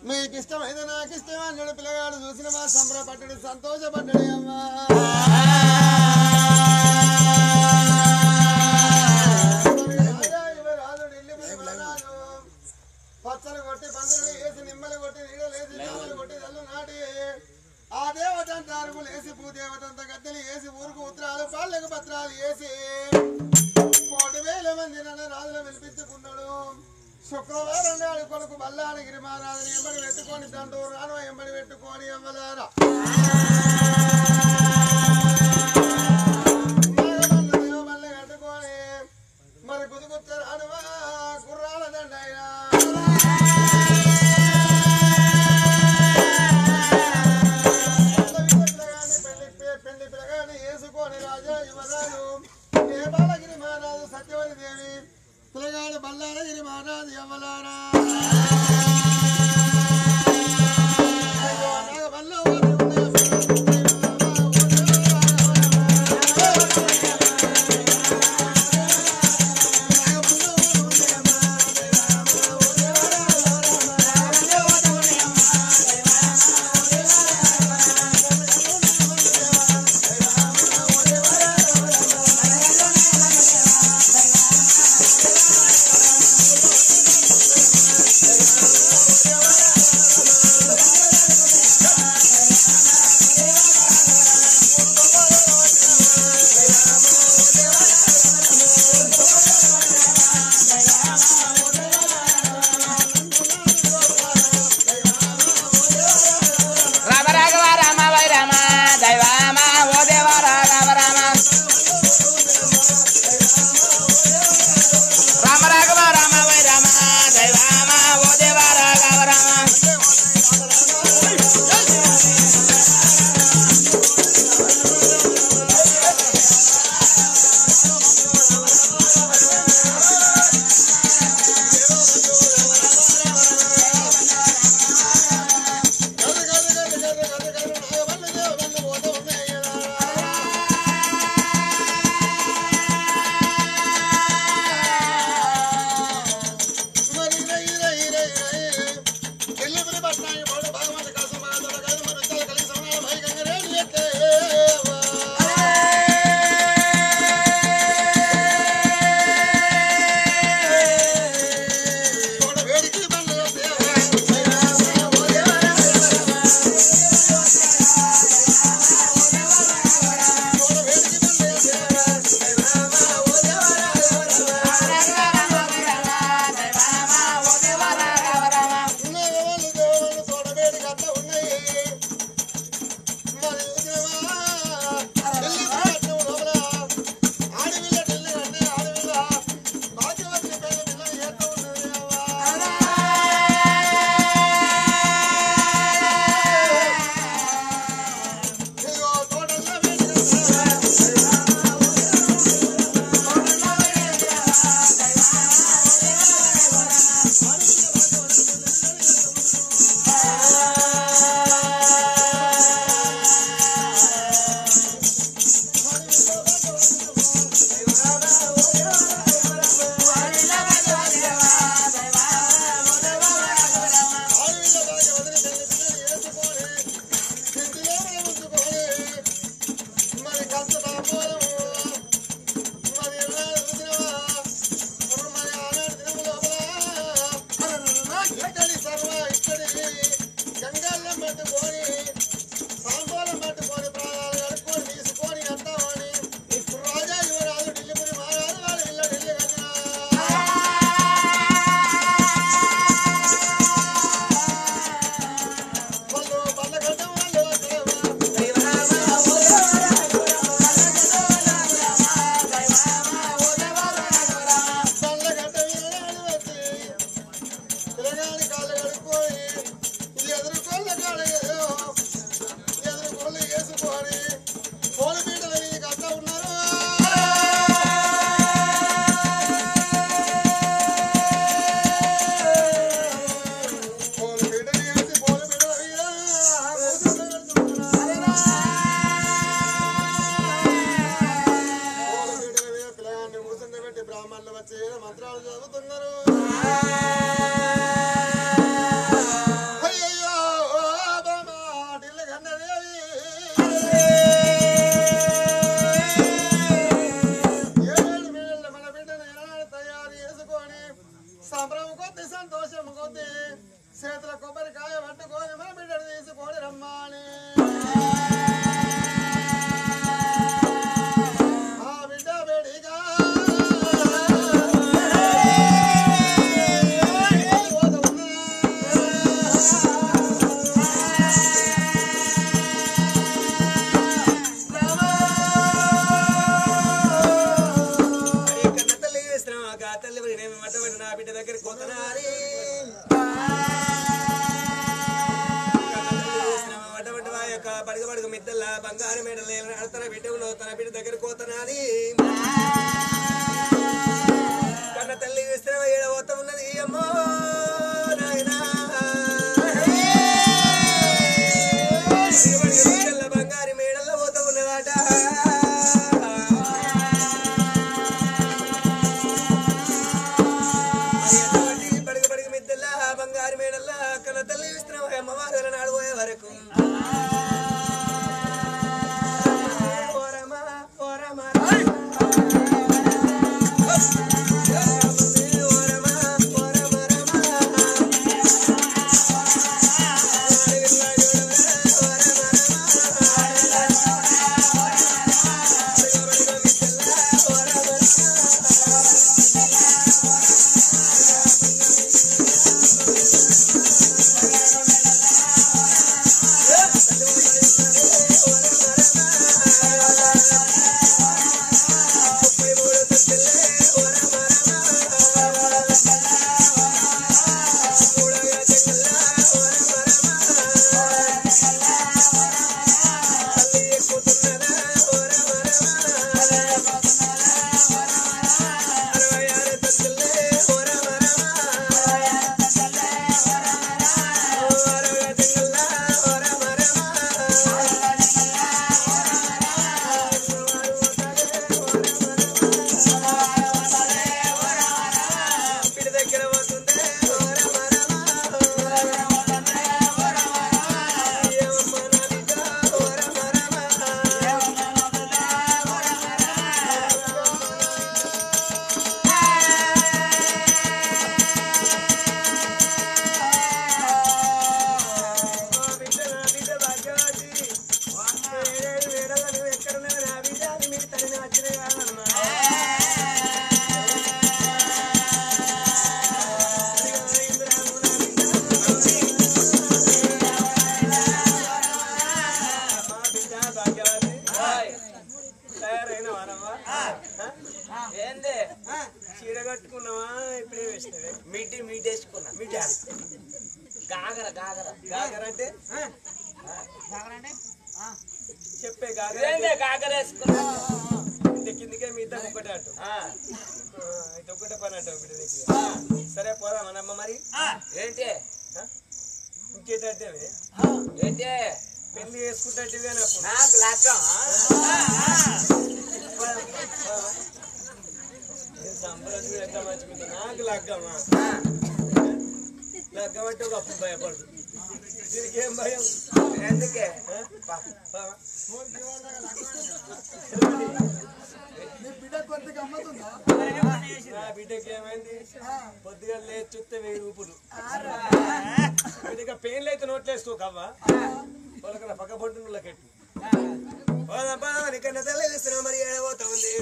మీకు ఇష్టమైతే నాకు ఇష్టం అన్నాడు పిల్లగాడు చూసిన మా సంబరపడ్డాడు సంతోషపడ్డాడు అమ్మా పచ్చలు కొట్టి పందులు వేసి నిమ్మలు కొట్టి నీడలు వేసి చామలు కొట్టి తల్లు నాటి ఆ దేవతంత అరుగులు వేసి భూదేవతంత గద్దెలు వేసి ఊరుకు ఉత్తరాలు పాళ్ళకు పత్రాలు వేసి 1,000 మంది నన్ను రాజులు పిలిపించుకున్నాడు శుక్రవారం నాడు కొడుకు బల్లాడగిరి మహారాజుని ఎంబడి పెట్టుకొని దండూరు రాను ఎంబడి పెట్టుకొని అమ్మలారా దేవమల్ల కట్టుకొని మరి కుదుగుచ్చ రానువా గుర్రాల దండైనా పెళ్లి పిల్లగాని వేసుకొని రాజా యువరాజు ఏ బాలగిరి మహారాజు సత్యవతి దేవి పిల్లగాడు బల్లాడగిరి మహారాజు అమ్మలారా చేతుల కొబ్బరికాయ పట్టుకొని మన బిడ్డను తీసుకొని రమ్మాని ఆ బిడ్డ బేడిగా బంగారు మేడలు తన బిడ్డ తన బిడ్డ దగ్గర కోతనాని కన్న తల్లి విస్తర ఏడవత ఉన్నది అమ్మో నాయనా బంగారు మేడల్లో పోత ఉన్నదాట పడుగు పడుగు మిద్దెల్లా బంగారు మేడల్లా కన్న తల్లి విస్తర అమ్మవారు నాడు పోయే వరకు చెప్పే కిందికే మిగతా ఒకటే అంటు ఒకటే పని అంటావు బిడ్డ సరే పోదా మనమ్మ మరి ఏంటి ఇంకేటంటే ఏంటి పెళ్లి చేసుకుంటే నాకు లగ్గం సంబరం ఎంత మంచుకుంటా నాకు లగ్గమా లగ్గం అంటే ఒక అప్పు భయపడదు దీనికి ఏం భయం ఎందుకే బిడ్డకి ఏమైంది పొద్దుగా లేదు చూస్తే 1000 రూపాయలు బిడ్డగా పెయిన్లు అయితే నోట్లేసుకోకవ్వా వాళ్ళకన్నా పక్క పొట్టుకెట్టు ఇక్కడ తల్లి మరి ఏడబోతా ఉంది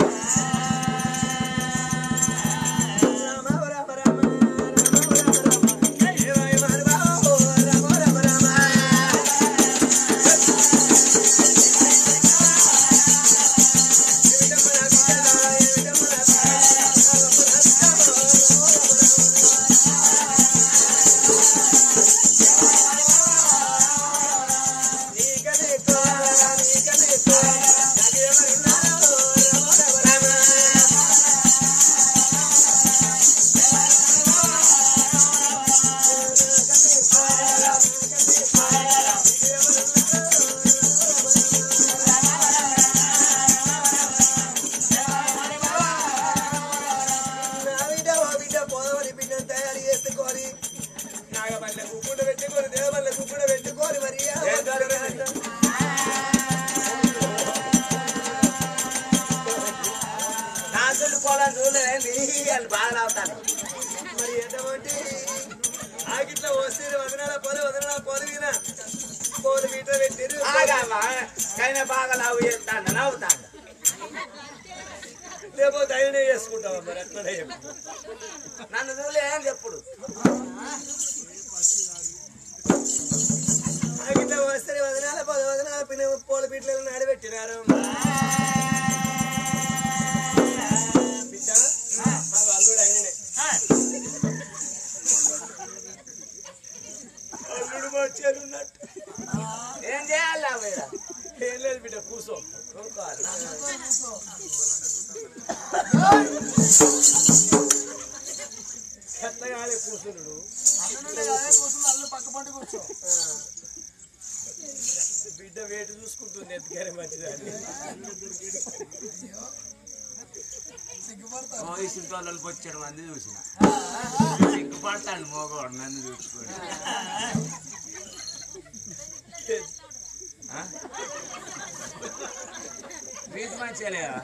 బాగా అవుతాను మరి ఎంతమంది ఆగిట్లో వస్తే కైనా బాగా లావు చేస్తాను నవ్వుతాను లేకపోతే ఆయననే చేసుకుంటావా మరి అట్లనే చెప్పు నన్ను చూలే ఏం చెప్పుడు ఇట్లా వస్తే వదనాల 10 వదనాల పిల్ల పూల పీటలను నడిపెట్టినారు బిడ్డ అల్లుడు ఆయననే అల్లుడు వచ్చేది ఉన్నట్టు ఏం చేయాలి ఏం లేదు బిడ్డ కూర్చో కొనుక్కోవాలి ఎట్లాగానే కూర్చున్నాడు బిడ్డ వేటు చూసుకుంటుంది ఎత్తుగానే మంచిదాన్ని వయసులు వచ్చాడు మంది చూసిన సిగ్గుపడతాడు మోగవాడు నన్ను చూసుకోండి వీటి మంచిగా లేదా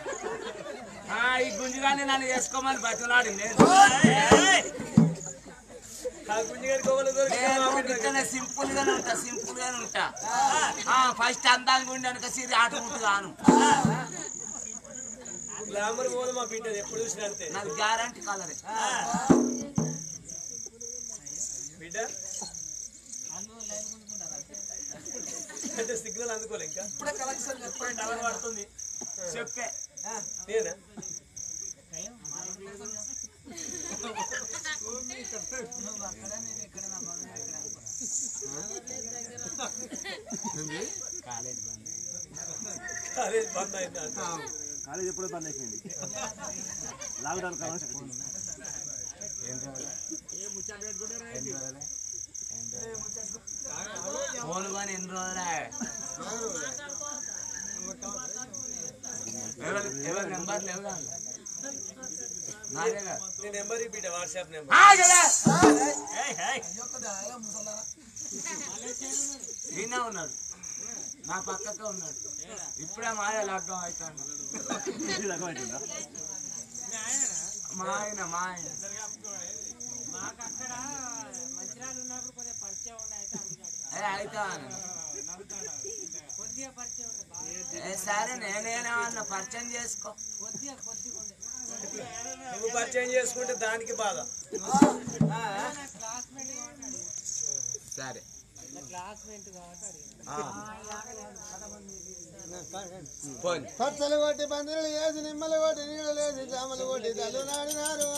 ఈ గుంజుగానే నన్ను చేసుకోమని బతులాడింది సింపుల్ గానే ఉంటా ఫస్ట్ అందంగా ఉండి అనుక సిరి ఆటముట్టు గాను గ్లామర్ పోదు మా బిడ్డ ఎప్పుడు చూసినా అంతే నాకు గ్యారంటీ కలరే బిడ్డ అంటే సిగ్నల్ అందుకోలే ఇంకా ఇప్పుడే కలెక్షన్ టవర్ పడుతుంది చెప్పే నేనా కాలేజ్ బంద్ అయిందా కాలేజ్ ఎప్పుడో బంద్ అయిపోయింది లాక్డౌన్ కావాలి ఫోన్ కొని ఎన్ని రోజులే ఎవరి నెంబర్ లేవు నాదేగా నీ నెంబర్ బిడ్డ వాట్సాప్ నెంబర్ ఈయన ఉన్నాడు నా పక్కకే ఉన్నాడు ఇప్పుడే మాయ లాక్డౌన్ అవుతాను మా ఆయన అయితే సరే నేనేమన్నా పరిచయం చేసుకో నువ్వు పరిచయం చేసుకుంటే దానికి బాధ సరే పచ్చలు కొట్టి పందిరులు వేసి నిమ్మలు కొట్టి నీళ్ళు లేసి జామలు కొట్టి తల్లు నాడినారు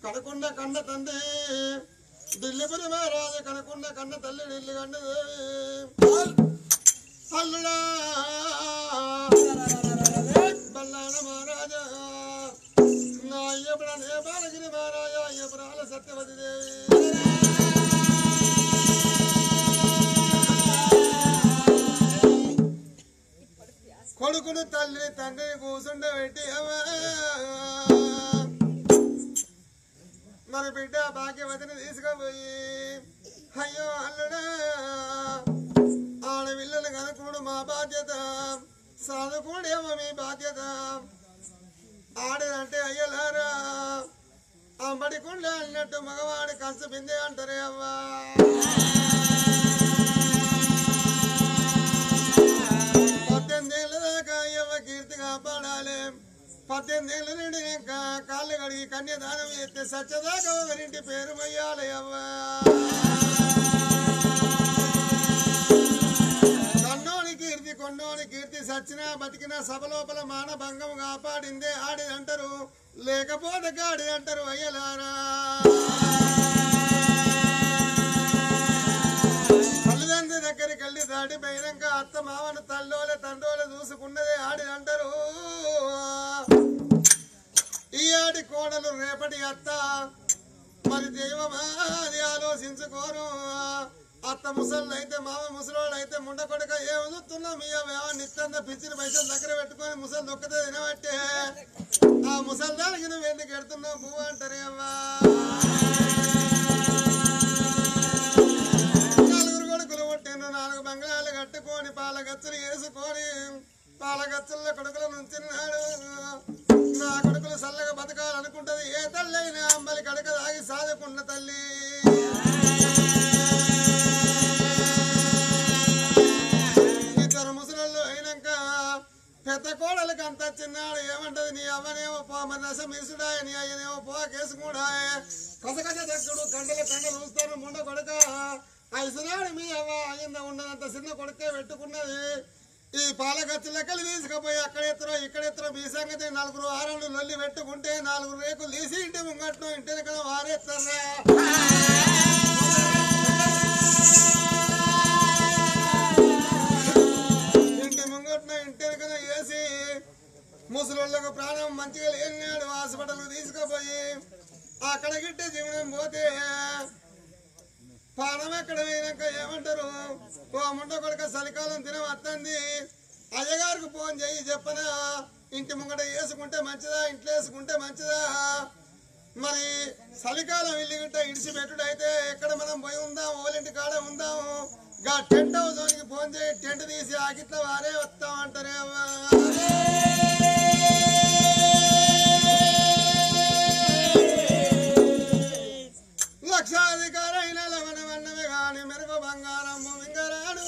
కడకొండ కన్న తండ్రి ఢిల్లీపురి మహారాజు కడకొండ కన్న తల్లి ఢిల్లీ కండ అల్లుడా బల్లాన మహారాజా నా అయ్యపుడ నేపాలగిరి మహారాజా అయ్యపురాల సత్యవతి దేవి కొడుకును తల్లిని తండ్రిని కూర్చుండబెట్టి మన బిడ్డ భాగ్యవతిని తీసుకుపోయి అయ్యో అల్లుడా ఆడపిల్లలు కనుకోడు మా బాధ్యత చదువుకోడేమో మీ బాధ్యత ఆడదంటే అయ్యలారా అంబడి కుండ అన్నట్టు మగవాడి కంచు బిందే అంటారే అవ్వా 18 ఏళ్ళ దాకా అయ్యవ్వ కీర్తి కాపాడాలి 18 ఏళ్ళ నుండి కాళ్ళు కడిగి కన్యాదానం చేస్తే సత్యదాకా ఒకరింటి పేరు మొయ్యాలి అవ్వా కన్నోని కీర్తి కొండోని కీర్తి సచ్చినా బతికినా సభ లోపల మానభంగం కాపాడిందే ఆడిదంటారు లేకపోతే గాడిదంటారు అయ్యలారా తల్లిదండ్రి దగ్గరికి వెళ్ళి దాటిపోయినాక అత్త మామను తల్లోలే తండ్రోలే చూసుకున్నదే ఆడిదంటారు ఈ ఆడి కోడలు రేపటి అత్త మరి దైవమా అది ఆలోచించుకోరు అత్త ముసళ్ళు అయితే మామ ముసలోళ్ళు అయితే ముండ కొడుక ఏమి చూస్తున్నాం మీ నిత్యంత పిచ్చిన పైసలు దగ్గర పెట్టుకొని ముసలు దొక్కతే తినబట్టే ఆ ముసలి దానికి నువ్వు ఎందుకు ఎడుతున్నావు పువ్వు అంటారే అవ్వా 4 కొడుకులు పుట్టిన 4 బంగాళాలు కట్టుకొని పాలగచ్చులు వేసుకొని పాలగచ్చుల్లో కొడుకుల నుంచిన్నాడు నా కొడుకులు చల్లగా బతకాలనుకుంటది ఏ తల్లి అయినా అంబలి కడక తాగి సాదుకున్న తల్లి పెద్ద కోడలకి అంత చిన్నాడు ఏమంటది నీ అవ్వనేమో మరి నశం ఇసుడా నీ అయ్యనేమో పోకేసుకుడా కసకస దక్కుడు కండలు చూస్తాను ముండ కొడుక ఐసునాడు మీ అవ్వ అయ్యింద ఉన్నదంత చిన్న కొడుకే పెట్టుకున్నది ఈ పాలగచ్చు లెక్కలు తీసుకుపోయి అక్కడెత్తరో ఇక్కడెత్తరో మీ సంగతి 4 ఆరళ్ళు లొల్లి పెట్టుకుంటే 4 రేకులు తీసి ఇంటి ముంగట్ను ఇంటి దగ్గర వారేస్తారా ముసలోళ్ళకు ప్రాణం మంచిగా లేనాడు హాస్పిటల్ తీసుకుపోయి అక్కడ గిట్టే జీవనం పోతే ప్రాణం ఎక్కడ పోయినాక ఏమంటారు ఓ ముండ కొడుక చలికాలం తినం వస్తుంది అయ్యగారికి ఫోన్ చేయి చెప్పనా ఇంటి ముంగట వేసుకుంటే మంచిదా ఇంట్లో వేసుకుంటే మంచిదా మరి చలికాలం ఇల్లు గిట్ట ఇడిచిపెట్టుడు అయితే ఎక్కడ మనం పోయి ఉందాం ఓలింటి కాడ ఉందాము గా టెంట్ హౌస్ కి ఫోన్ చేయి టెంట్ తీసి ఆగిట్ల వారే వస్తాం అంటారే లక్షాధికారైన లవణమన్నమే గాని మెరుగు బంగారం మింగరాడు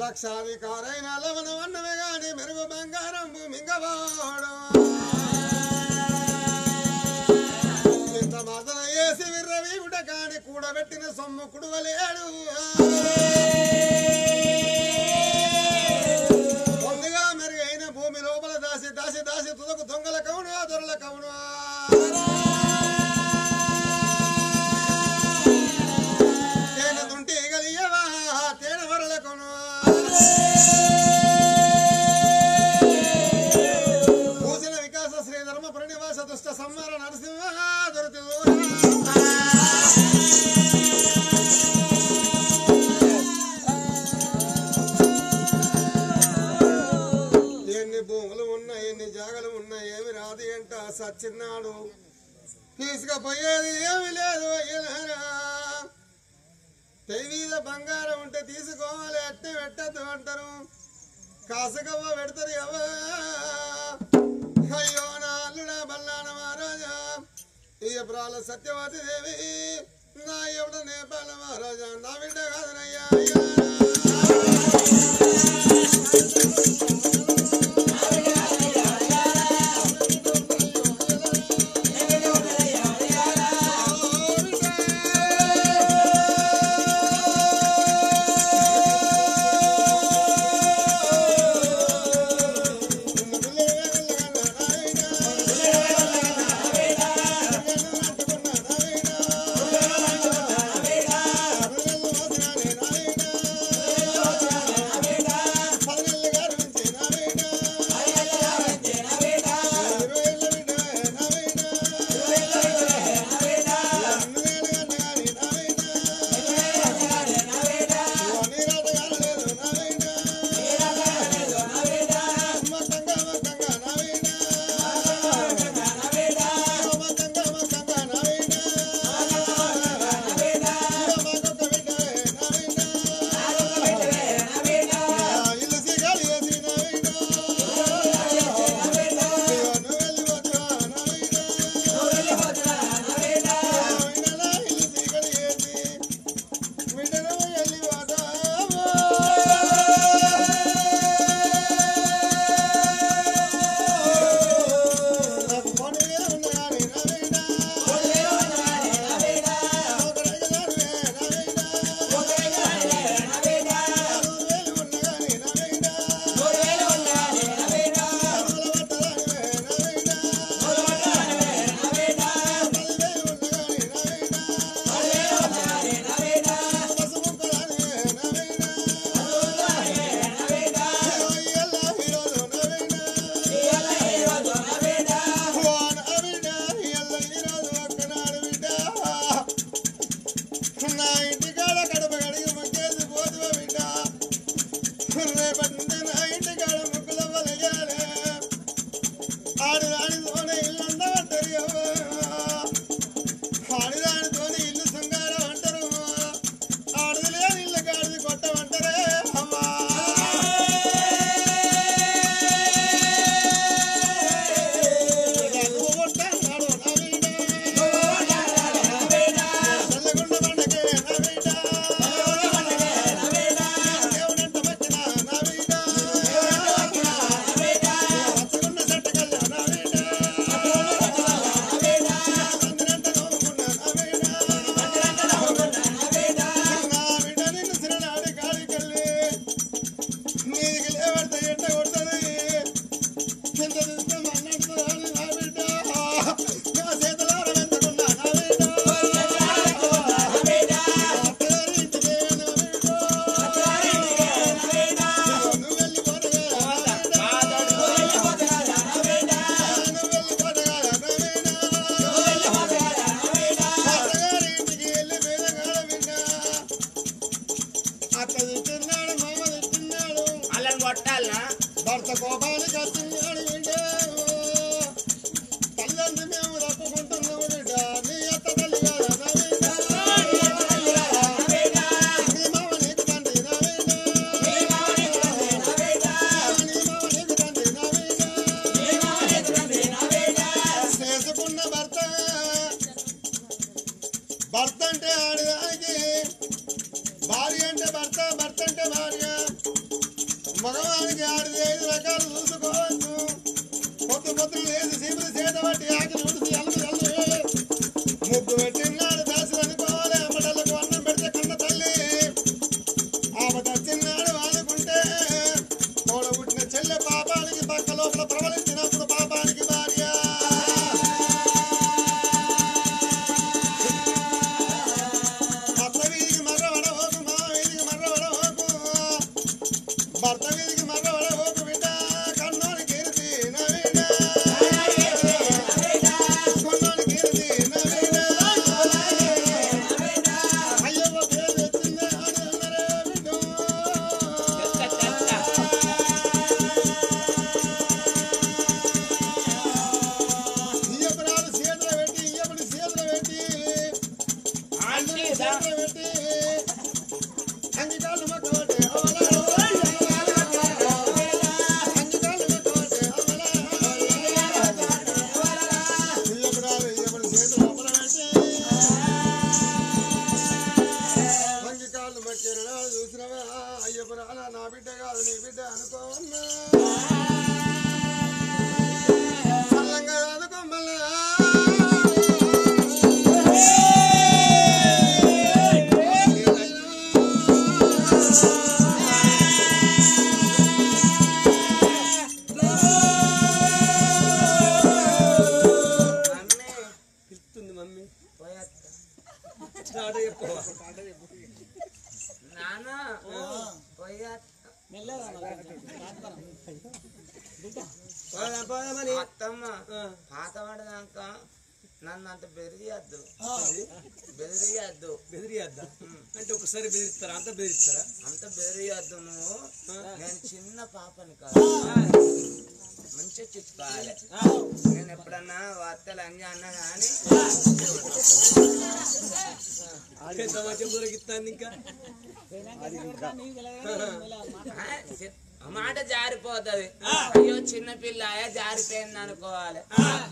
లక్షాధికారైన లవణమన్నమే గాని మెరుగు బంగారం మింగవాడు ఇంత మాతన వేసి విర్రవి గుడ కాని కూడబెట్టిన సొమ్ము కుడవలేడు పొందుగా మెరుగైన భూమి లోపల దాసి దాసి దాసి తుదకు దొంగల కవును దొరల కవును తేన దుంటి గలియవా తేన వరల కొను భూషణ వికాస శ్రీ ధర్మ ప్రణివాస దుష్ట సంహార నరసింహ దొరతి ఎన్ని భూములు ఉన్నాయి ఎన్ని జాగలు ఉన్నాయి ఏమి రాదు అంట సచ్చిన్నాడు తీసుకుపోయేది ఏమి లేదు అయ్యనారా తెలీద బంగారం ఉంటే తీసుకోవాలి అట్టే పెట్టద్దు అంటారు కాసగవ్వ పెడతారు ఎవ అయ్యో నా అల్లుడా బల్లాన మహారాజా ఇయప్రాల సత్యవతి దేవి నా ఎవడ నేపాల మహారాజా నా బిడ్డ కాదనయ్యా భర్త అంటే ఆడదానికి, భార్య అంటే భర్త, భర్త అంటే భార్య. మగవానికి ఆడిది 5 రకాలు చూసుకోవచ్చు. పొద్దు లేదు సీపులు చేత పట్టి ఆకి ఉడిసి అల్లు ముగ్గు పెట్టినాడు దాసులు అనుకోవాలి. అమ్మడలకు అన్నం పెడితే కన్న తల్లి ఆమె తచ్చిన్నాడు అనుకుంటే తోడ పుట్టిన చెల్లె పాపానికి పక్క లోపల ప్రబలించినప్పుడు పాపానికి భార్య. భర్త వీధికి మర్రవడవోకు, మా వీధికి మర్రవడవోకు, భర్త వీధికి మర్రవడవోకు బిడ్డ. కన్నోని కీర్తి నవీన, కొన్నోని కీర్తి నవీన. అయ్యవ్వ పేరు వచ్చిందే అని అన్నరే బిడ్డ. ఇయ్యపురాలు చేతులు పెట్టి, ఇయ్యపుడి చేతులు పెట్టి, అందరి చేతులు పెట్టి, అంగికాలు మక్కబట్టే అవలాడు, అంగికాలు మక్కబట్టే అవలా. ఇయ్యపురాలు ఇయ్యపుడి చేతులు లోపల పెట్టి, అంగికాలు మక్కిన నాడు చూసినవా అయ్యపురాల నా బిడ్డ కాదు నీ బిడ్డ అనుకోవన్నా. సల్లంగా చదువుకోమల్లా. పిలుస్తుంది మమ్మీ పోయేత్తా. స్టార్ట్ చెప్పు నాన్న పోయేత్తా. పోదామని అత్తమ్మ పాతవాడదాక నన్ను అంత బెదిరియద్దు, బెదిరియద్దు, బెదిరియద్దా అంటే ఒకసారి బెదిరిస్తారా? అంత బెదిరిస్తారా? అంత బెదిరియద్దు. నువ్వు నేను చిన్న పాపని కాదు, మంచిగా చిట్టుకోవాలి. నేను ఎప్పుడన్నా వార్తలు అంజా అన్నా కానీ ఎంత మంచి దొరికిస్తాను ఇంకా మాట జారిపోతుంది. అయ్యో చిన్న పిల్ల జారిపోయింది అనుకోవాలి.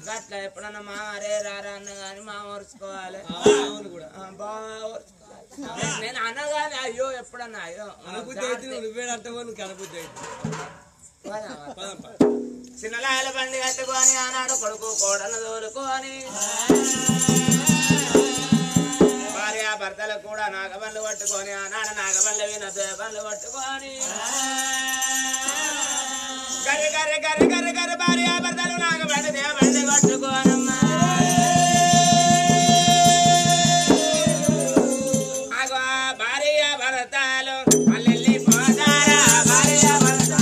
గట్లా ఎప్పుడన్నా మా అరే రారా అన్న గాని మా ఓర్చుకోవాలి. అవును కూడా బాగా ఓర్చుకోవాలి. నేను అనగానే అయ్యో ఎప్పుడన్నా అయ్యో అనుబుద్ధి అయితే నువ్వే అంటావో నువ్వు అనుబుద్ధి అయితే చిన్నలాయల బండి కట్టుకొని ఆనాడు కొడుకు కోడలు తోలుకొని భార్య భర్తలు కూడా నాగబండ్లు పట్టుకొని ఆనాడు నాగబండ్లు విన బండ్లు పట్టుకొని గర్రె గర్రె గర్రె గర్రె గర్రె భార్య భర్తలు నాగబండి బండి పట్టుకోనమ్మా. అగో భార్య భర్తలు మళ్ళీ పోతారా, భార్య భర్తలు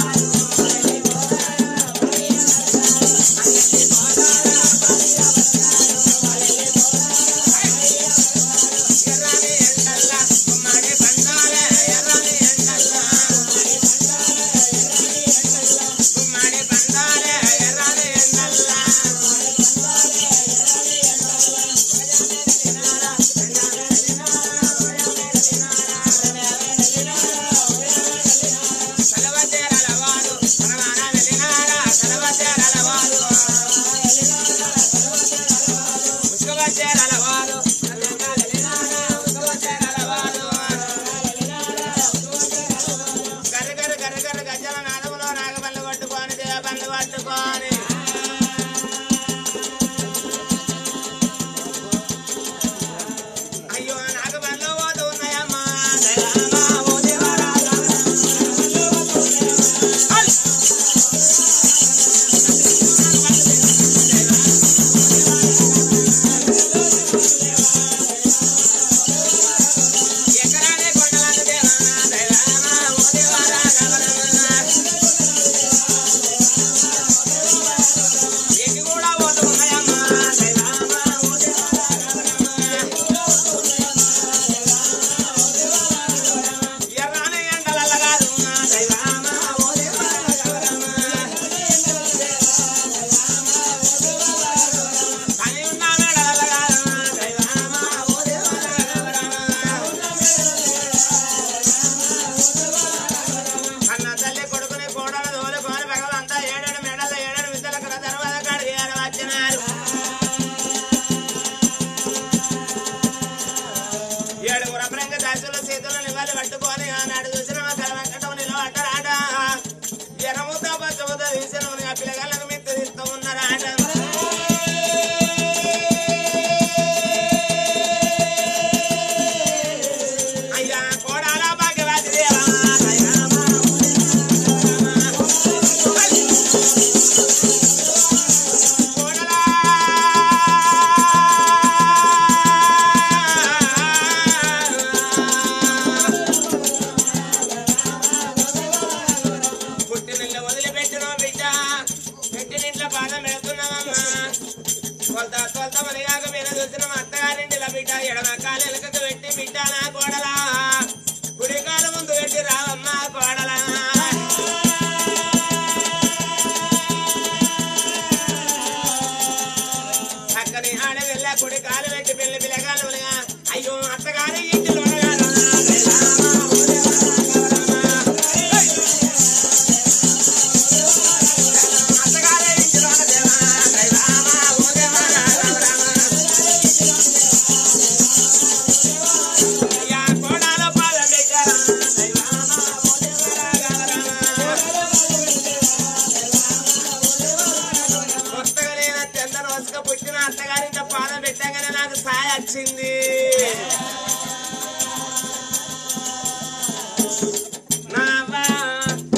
ఎర్రని ఎండల్ల గుమ్మడి పండాలే, ఎర్రని ఎండల్ల గుమ్మడి పండాలే, ఎర్రని ఎండల్ల కలవతేరలవాడు మనమాన వెళ్ళినారా, కలవతేరలవాడు ఉసుకవతేరలవాడు వెళ్ళినారా, ఉసుకవతేరలవాడు గర్ర గర్ర గర్ర గర్ర గజ్జల నాదములో నాగబండ్లు పట్టుకొని దేవబండ్లు పట్టుకొని అయ్యో నాగబండ్లు పోతూ ఉన్నాయమ్మా దయమా ఓ దేవరాజా. పిల్లగాళ్ళు పట్టుకొని ఆనాడు చూసిన కలవట్టం నిలబడ్డరాట ఎనముత పచ్చముత తీసిన ఆ పిల్లగాళ్ళకు మిత్రుస్తూ ఉన్నారాట అయ్యా కోడాల భాగ్యవాది దేవా ఎడమ కాలు ఎలకకు పెట్టి బిడ్డ నా కోడలా కుడి కాలు ముందు పెట్టి రావమ్మ కోడలా అక్కని ఆడ వెళ్ళ కుడి కాలు పెట్టి పెళ్లి పిల్లగాలు అయ్యో అత్తగారి ఇంటిలో పుట్టిన అత్తగారింట పాద పెట్టగానే నాకు సాయ వచ్చింది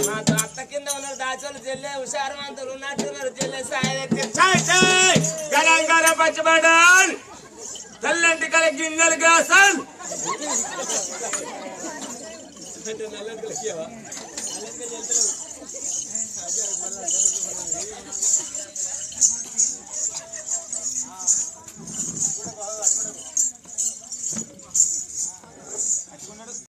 మాకు అత్త కింద ఉన్న దాచలు చెల్లె హుషారవంతులు ఉన్నట్టున్నారు చెల్లె సాయ తెలంగాణ పచ్చబడాలి తెల్లంటి కల గింజలు కాసాలు